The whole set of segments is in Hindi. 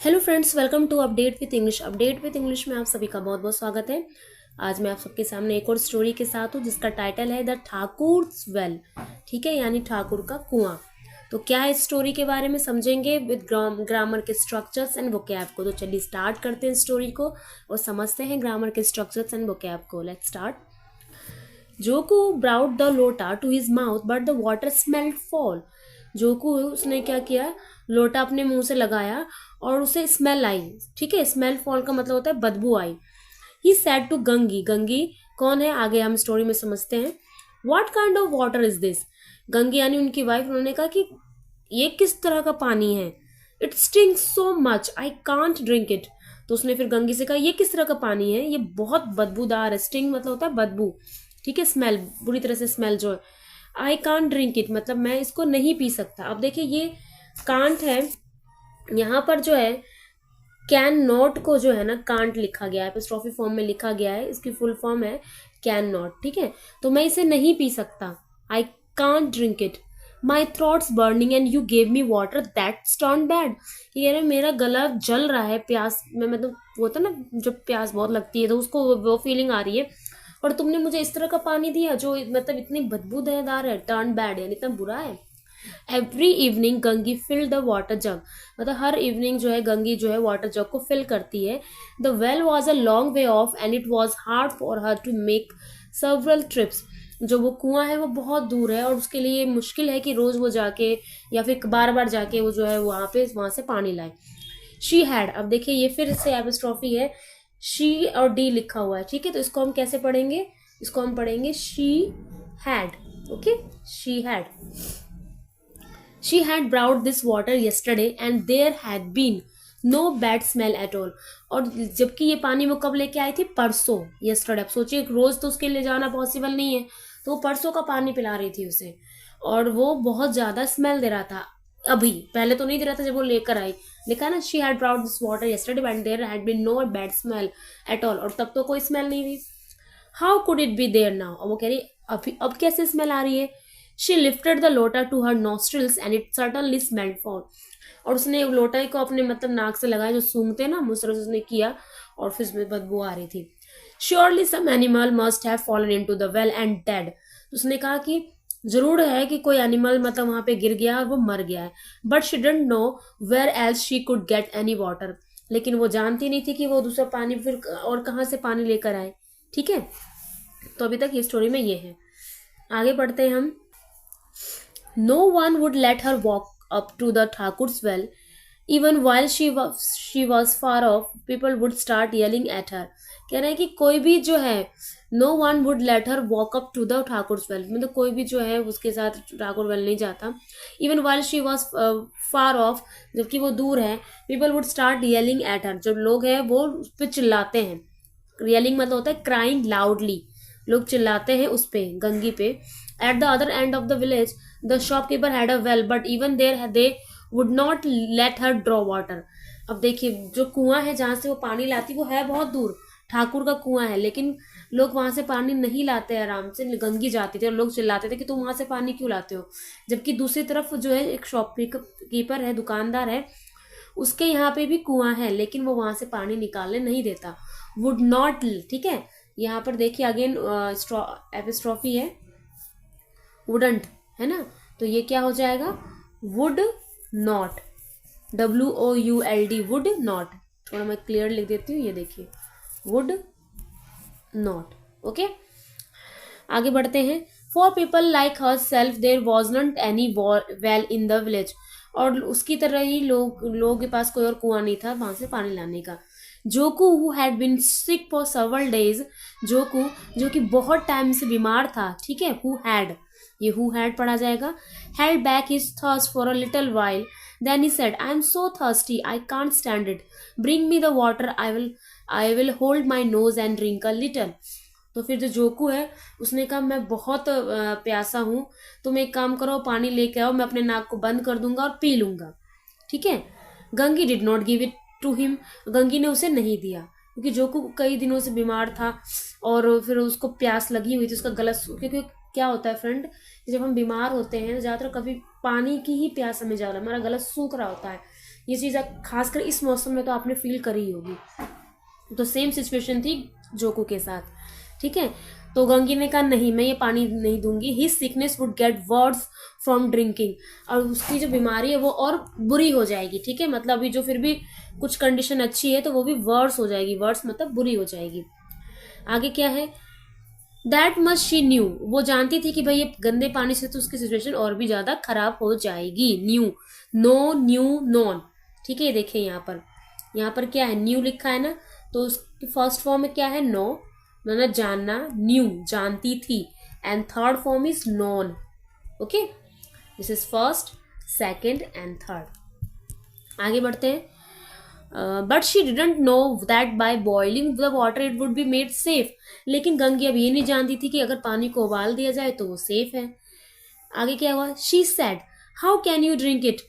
Hello friends, welcome to Update With English में आप सभी का बहुत बहुत स्वागत है। आज मैं आप सबके सामने एक और स्टोरी के साथ हूँ जिसका टाइटल है द ठाकुर्स वेल। ठीक है, यानी ठाकुर का कुआं। तो क्या है इस स्टोरी के बारे में समझेंगे विद ग्रामर के स्ट्रक्चर्स एंड वोकैब को। तो चलिए स्टार्ट करते हैं स्टोरी को और समझते हैं ग्रामर के स्ट्रक्चर्स एंड वोकैब को। Let's start. Joku brought the lota to his mouth but the water smelled foul. Joku उसने क्या किया, लोटा अपने मुंह से लगाया और उसे स्मेल आई। ठीक है, स्मेल फॉल का मतलब होता है बदबू आई। He said to Gangi. Gangi कौन है आगे हम स्टोरी में समझते हैं। What kind of water is this. Gangi यानी उनकी वाइफ, उन्होंने कहा कि ये किस तरह का पानी है। It stinks so much I can't drink it. तो उसने फिर गंगी से कहा ये किस तरह का पानी है, ये बहुत बदबूदार है। स्टिंग मतलब होता है बदबू। ठीक है, स्मेल, बुरी तरह से स्मेल जो है। आई कांट ड्रिंक इट मतलब मैं इसको नहीं पी सकता। अब देखिए ये कांट है, यहाँ पर जो है कैन नॉट को जो है ना कांट लिखा गया है, एपिस्ट्रॉफी फॉर्म में लिखा गया है। इसकी फुल फॉर्म है कैन नॉट। ठीक है, तो मैं इसे नहीं पी सकता। I can't drink it. My throats burning and you gave me water that's turn bad. ये ना मेरा गला जल रहा है प्यास में, मतलब वो होता ना जब प्यास बहुत लगती है तो उसको वो फीलिंग आ रही है, और तुमने मुझे इस तरह का पानी दिया जो मतलब इतनी बदबूदार है। टर्न बैड यानी इतना बुरा है। Every evening Gangi fill the water jug. मतलब हर इवनिंग जो है गंगी जो है वाटर जग को फिल करती है। The well was a long way off and it was hard for her to make several trips. जो वो कुआं है वो बहुत दूर है और उसके लिए मुश्किल है कि रोज वो जाके या फिर बार बार जाके वो जो है वहां से पानी लाए। शी हैड, अब देखिए ये फिर से एपिस्ट्रॉफी है, शी और डी लिखा हुआ है। ठीक है, तो इसको हम कैसे पढ़ेंगे, इसको हम पढ़ेंगे she had. Okay, she had. She had brought this water yesterday and there had been no bad smell at all. और जबकि ये पानी वो कब लेके आई थी, परसों, yesterday। अब सोचिए रोज तो उसके ले जाना पॉसिबल नहीं है, तो वो परसों का पानी पिला रही थी उसे और वो बहुत ज्यादा स्मेल दे रहा था। अभी पहले तो नहीं दे रहा था जब वो लेकर आई। लिखा ना she had brought this water yesterday and there had been no bad smell at all, और तब तो कोई स्मेल नहीं थी। How could it be there now, अब वो कह रही अभी अब कैसे स्मेल आ रही है। She lifted the lota to her nostrils and it certainly smelled foul. और उसने लोटा को अपने मतलब नाक से लगाया, जो सूंघते ना मुझ तरह से उसने किया और फिर उसमें बदबू आ रही थी। Surely some animal must have fallen into the well and dead. उसने कहा कि जरूर है कि कोई एनिमल मतलब वहां पे गिर गया और वो मर गया है। But she didn't know where else she could get any water. लेकिन वो जानती नहीं थी कि वो दूसरा पानी फिर और कहाँ से पानी लेकर आए। ठीक है, तो अभी तक ये स्टोरी में ये है। आगे बढ़ते हैं हम। No one would let her walk up to the Thakur's well. Even while she was far off, people would start yelling at her. कह रहे हैं कि कोई भी जो है no one would let her walk up to the Thakur's well, मतलब कोई भी जो है उसके साथ ठाकुर वेल नहीं जाता। Even while she was far off, जबकि वो दूर है, people would start yelling at her, जब लोग हैं वो उस पर चिल्लाते हैं। Yelling मतलब होता है crying loudly, लोग चिल्लाते हैं उस पे, गंगी पे। At the other end of the village, the shopkeeper had a well, but even there they would not let her draw water. अब देखिए जो कुआं है जहां से वो पानी लाती वो है बहुत दूर, ठाकुर का कुआं है, लेकिन लोग वहां से पानी नहीं लाते आराम से। गंगी जाती थी और लोग चिल्लाते थे कि तुम वहां से पानी क्यों लाते हो। जबकि दूसरी तरफ जो है एक शॉपकीपर है, दुकानदार है, उसके यहाँ पे भी कुआं है लेकिन वो वहां से पानी निकालने नहीं देता। Would not. ठीक है, यहाँ पर देखिए अगेन एपिस्ट्रॉफी है, वुडंट है ना, तो ये क्या हो जाएगा, would not. WOULD, would not. थोड़ा मैं क्लियर लिख देती हूँ, ये देखिए वुड नॉट। ओके, आगे बढ़ते हैं। For people like her self there was not any well in the village. और उसकी तरह ही लोगों के पास कोई और कुआं नहीं था वहां से पानी लाने का। Joku who had been sick for several days. Joku जो कि बहुत टाइम से बीमार था। ठीक है, हु हैड, ये हु हैड पढ़ा जाएगा। Held back his thirst for a little while, then he said I am so thirsty I can't stand it, bring me the water, I will hold my nose and drink a little. तो फिर जो जोकू है उसने कहा मैं बहुत प्यासा हूं, तुम एक काम करो पानी लेके आओ, मैं अपने नाक को बंद कर दूंगा और पी लूंगा। ठीक है, Gangi did not give it to him. Gangi ने उसे नहीं दिया क्योंकि जोकू कई दिनों से बीमार था और फिर उसको प्यास लगी हुई थी, उसका गला क्योंकि क्या होता है फ्रेंड, जब हम बीमार होते हैं ज्यादातर कभी पानी की ही प्यास हमें ज्यादा, हमारा गला सूख रहा होता है ये चीज़ खासकर इस मौसम में तो आपने फील करी ही होगी। तो सेम सिचुएशन थी जोकू के साथ, ठीक है। तो गंगी ने कहा नहीं, मैं ये पानी नहीं दूंगी। He sickness would get worse from drinking, और उसकी जो बीमारी है वो और बुरी हो जाएगी, ठीक है। मतलब अभी जो फिर भी कुछ कंडीशन अच्छी है तो वो भी वर्स हो जाएगी, वर्स मतलब बुरी हो जाएगी। आगे क्या है, दैट मच शी न्यू, वो जानती थी कि भाई ये गंदे पानी से तो उसकी सिचुएशन और भी ज्यादा खराब हो जाएगी। न्यू, नो न्यू नॉन, ठीक है। देखिए यहाँ पर क्या है, न्यू लिखा है ना, तो उसकी फर्स्ट फॉर्म में क्या है, नो, मतलब जानना, न्यू जानती थी, and third form is non, okay. This is first, second and third. आगे बढ़ते हैं। But she didn't know that by boiling the water it would be made safe, लेकिन गंगी अब ये नहीं जानती थी कि अगर पानी को उबाल दिया जाए तो वो सेफ है। आगे क्या हुआ, she said how can you drink it,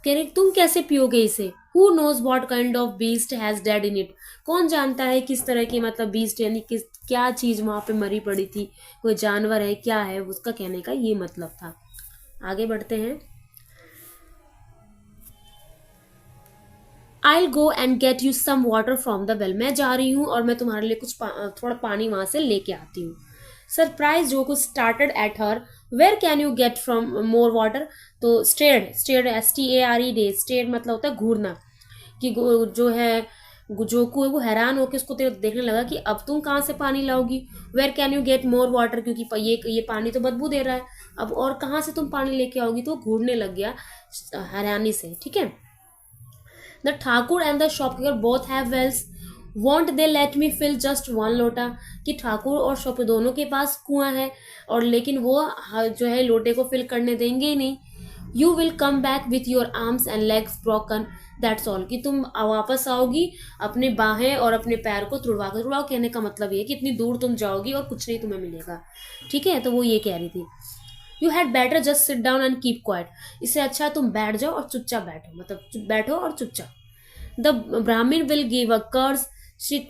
कह रहे तुम कैसे पियोगे इसे। Who knows what kind of beast has dead in it, कौन जानता है किस तरह की मतलब बीस्ट यानी किस क्या चीज वहां पे मरी पड़ी थी, कोई जानवर है क्या है, उसका कहने का ये मतलब था। आगे बढ़ते हैं। I'll go and get you some water from the well, मैं जा रही हूँ और मैं तुम्हारे लिए कुछ थोड़ा पानी वहां से लेके आती हूँ। सरप्राइज जो कुछ started at her, where can you get from more water, तो स्टेयर्ड, स्टेयर्ड STARED, स्टेयर्ड मतलब होता है घूरना, कि जो है जोकू है वो हैरान होकर उसको देखने लगा कि अब तुम कहाँ से पानी लाओगी। Where can you get more water, क्योंकि ये पानी तो बदबू दे रहा है, अब और कहाँ से तुम पानी लेके आओगी, तो वो घूरने लग गया हैरानी से, ठीक है। The Thakur and the shopkeeper both have wells. Won't they let me fill just one लोटा, कि ठाकुर और शॉप दोनों के पास कुआं है और लेकिन वो जो है लोटे को फिल करने देंगे ही नहीं। You will come back with your arms and legs broken, that's all, कि तुम वापस आओगी अपने बाहें और अपने पैर को तुड़वा कर, तुड़वाओ कहने का मतलब ये कि इतनी दूर तुम जाओगी और कुछ नहीं तुम्हें मिलेगा, ठीक है। तो वो ये कह रही थी। You had better just sit down and keep quiet, इससे अच्छा तुम बैठ जाओ और चुपचाप बैठो, मतलब बैठो और चुपचाप। The Brahmin will give a curse,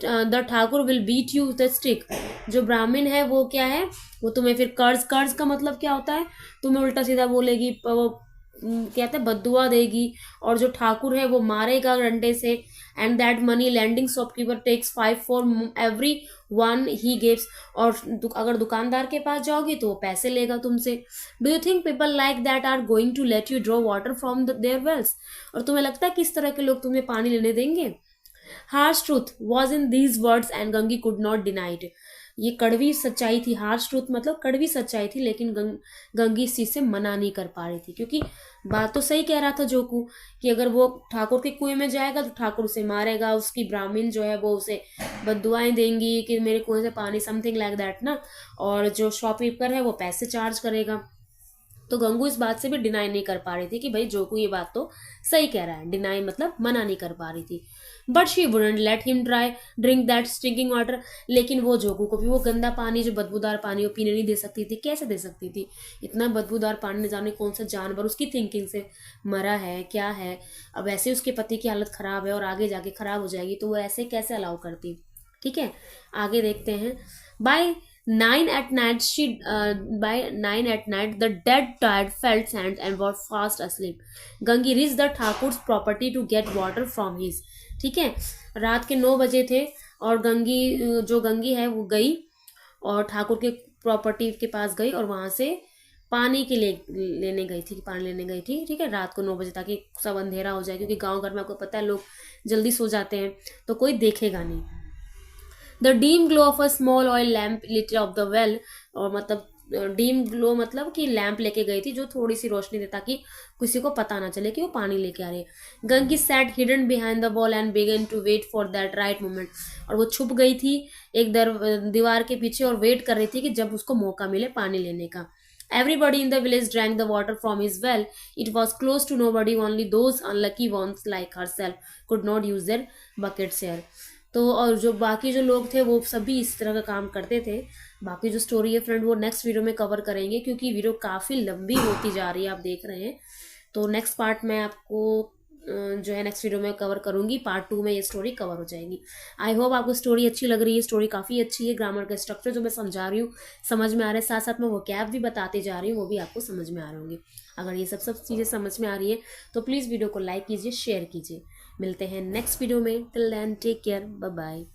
the Thakur will beat you with stick, जो ब्राह्मण है वो क्या है, वो तुम्हें फिर कर्ज, कर्ज का मतलब क्या होता है, तुम्हें उल्टा सीधा बोलेगी, वो कहते हैं बद्दुआ देगी, और जो ठाकुर है वो मारेगा डंडे से। And that money lending shopkeeper takes 5 for every one he gives, और अगर दुकानदार के पास जाओगी तो वो पैसे लेगा तुमसे। Do you think people like that are going to let you draw water from their wells, और तुम्हें लगता है किस तरह के लोग तुम्हें पानी लेने देंगे। Harsh truth was in these words and Gangi could not deny it, ये कड़वी सच्चाई थी, हार्श ट्रूथ मतलब कड़वी सच्चाई थी, लेकिन गंगी इस चीज से मना नहीं कर पा रही थी, क्योंकि बात तो सही कह रहा था जोकू कि अगर वो ठाकुर के कुएं में जाएगा तो ठाकुर उसे मारेगा, उसकी ब्राह्मण जो है वो उसे बद्दुआएं देंगी कि मेरे कुएं से पानी, समथिंग लाइक दैट ना, और जो शॉपकीपर है वो पैसे चार्ज करेगा। तो गंगू इस बात से भी डिनाई नहीं कर पा रही थी कि भाई जोकू ये बात तो सही कह रहा है, डिनाई मतलब मना नहीं कर पा रही थी। But she wouldn't let him drink that stinking water, लेकिन वो जोकू को भी वो गंदा पानी, जो बदबूदार पानी, वो पीने नहीं दे सकती थी। कैसे दे सकती थी, इतना बदबूदार पानी, न जाने कौन सा जानवर उसकी थिंकिंग से मरा है क्या है। अब ऐसे उसके पति की हालत खराब है और आगे जाके खराब हो जाएगी, तो वो ऐसे कैसे अलाउ करती, ठीक है। आगे देखते हैं। By 9 at night by 9 at night the dead tired felt sand and was fast asleep. Gangi reached the Thakur's property to get water from his, ठीक है। रात के 9 बजे थे और गंगी है वो गई और ठाकुर के प्रॉपर्टी के पास गई और वहां से पानी के लिए लेने गई थी, पानी लेने गई थी, ठीक है। रात को 9 बजे, ताकि सब अंधेरा हो जाए, क्योंकि गांव घर में आपको पता है लोग जल्दी सो जाते हैं तो कोई देखेगा नहीं। The dim glow of a small oil lamp lit of the well, और मतलब डीम ग्लो मतलब कि लैंप लेके गई थी जो थोड़ी सी रोशनी दे ताकि किसी को पता ना चले कि वो पानी लेके आ रही है। Gangi sat hidden behind the wall and began to wait for that right moment, और वो छुप गई थी एक दीवार के पीछे और वेट कर रही थी कि जब उसको मौका मिले पानी लेने का। Everybody in the village drank the water from his well. It was close to nobody, only those unlucky ones like herself could not use their buckets here. तो और जो बाकी जो लोग थे वो सभी इस तरह का काम करते थे। बाकी जो स्टोरी है फ्रेंड वो नेक्स्ट वीडियो में कवर करेंगे, क्योंकि वीडियो काफ़ी लंबी होती जा रही है, आप देख रहे हैं। तो नेक्स्ट पार्ट में आपको जो है नेक्स्ट वीडियो में कवर करूंगी, पार्ट 2 में ये स्टोरी कवर हो जाएगी। आई होप आपको स्टोरी अच्छी लग रही है, स्टोरी काफ़ी अच्छी है, ग्रामर का स्ट्रक्चर जो मैं समझा रही हूँ समझ में आ रहा है, साथ साथ में वो कैब भी बताते जा रही हूँ वो भी आपको समझ में आ रहे होंगे। अगर ये सब चीज़ें समझ में आ रही है तो प्लीज़ वीडियो को लाइक कीजिए, शेयर कीजिए। मिलते हैं नेक्स्ट वीडियो में। Till then take care, bye bye.